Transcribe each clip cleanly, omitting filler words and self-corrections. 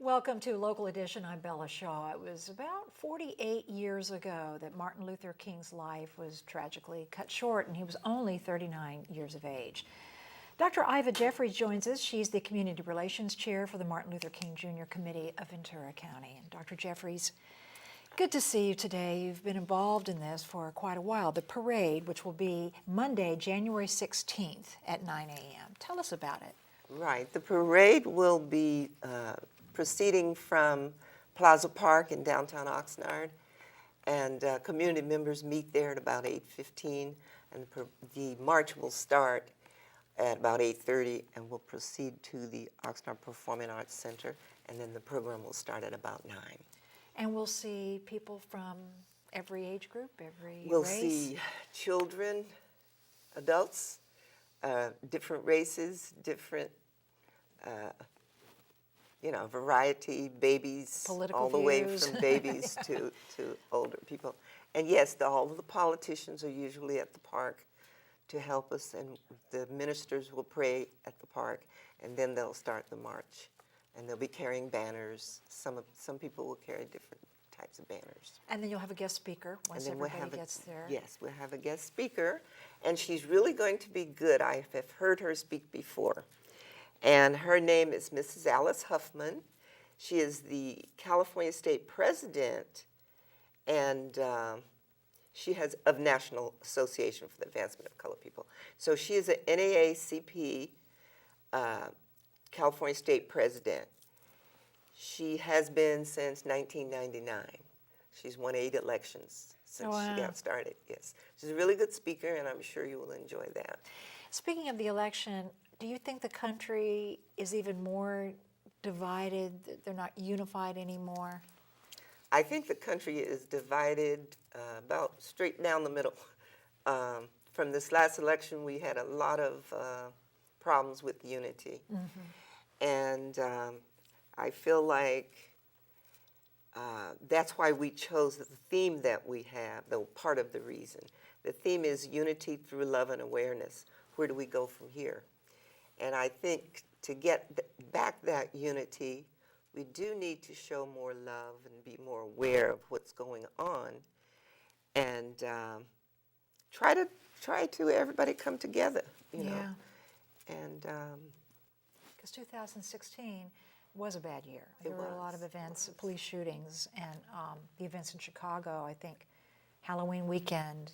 Welcome to Local Edition. I'm Bella Shaw. It was about 48 years ago that Martin Luther King's life was tragically cut short, and he was only 39 years of age. Dr. Iva Jeffries joins us. She's the Community Relations Chair for the Martin Luther King Jr. Committee of Ventura County. And Dr. Jeffries, good to see you today. You've been involved in this for quite a while. The parade, which will be Monday, January 16th at 9 a.m. Tell us about it. Right. The parade will be proceeding from Plaza Park in downtown Oxnard, and community members meet there at about 8:15, and the march will start at about 8:30 and will proceed to the Oxnard Performing Arts Center, and then the program will start at about 9. And we'll see people from every age group, every We'll race? see children, adults, different races, different variety, babies, Political all the way views. from babies to older people. And yes, all of the politicians are usually at the park to help us, and the ministers will pray at the park, and then they'll start the march. And they'll be carrying banners. Some people will carry different types of banners. And then you'll have a guest speaker once everybody gets there. Yes, we'll have a guest speaker, and she's really going to be good. I have heard her speak before. And her name is Mrs. Alice Huffman. She is the California State President, and she has of National Association for the Advancement of Colored People. So she is an NAACP California State President. She has been since 1999. She's won 8 elections since she got started, yes. She's a really good speaker, and I'm sure you will enjoy that. Speaking of the election, do you think the country is even more divided? They're not unified anymore? I think the country is divided about straight down the middle. From this last election, we had a lot of problems with unity. Mm-hmm. And I feel like that's why we chose the theme that we have, though part of the reason. The theme is unity through love and awareness. Where do we go from here? And I think to get back that unity, we do need to show more love and be more aware of what's going on, and try to everybody come together, you know. And because 2016 was a bad year. There were a lot of events, police shootings, and the events in Chicago, I think, Halloween weekend,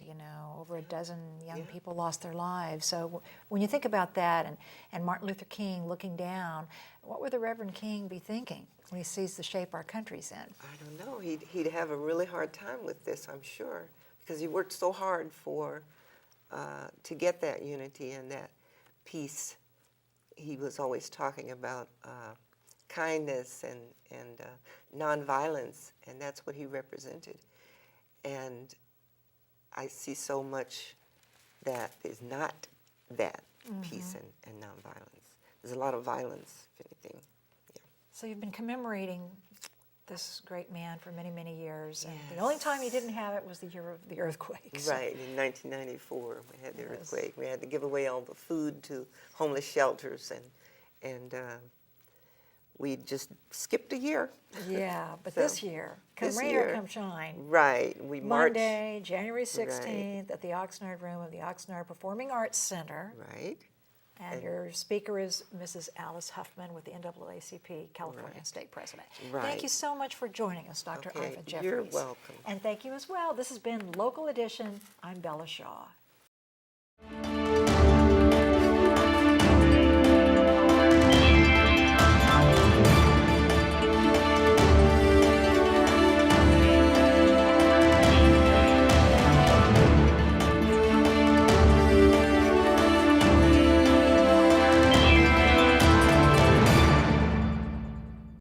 over a dozen young people lost their lives. So when you think about that, and Martin Luther King looking down, what would the Reverend King be thinking when he sees the shape our country's in? I don't know. He'd have a really hard time with this, I'm sure, because he worked so hard to get that unity and that peace. He was always talking about kindness and nonviolence, and that's what he represented. And I see so much that is not that peace and nonviolence. There's a lot of violence, if anything. Yeah. So you've been commemorating this great man for many, many years. And Yes. the only time you didn't have it was the year of the earthquake. So. Right, in 1994, we had the earthquake. We had to give away all the food to homeless shelters, and we just skipped a year. Yeah, but So, this year, come this rain year, or come shine, right, we marched. Monday, January 16th, at the Oxnard Room of the Oxnard Performing Arts Center. Right. And your speaker is Mrs. Alice Huffman with the NAACP California State President. Right. Thank you so much for joining us, Dr. Okay, Iva Jeffries. you're welcome. And thank you as well. This has been Local Edition. I'm Bella Shaw.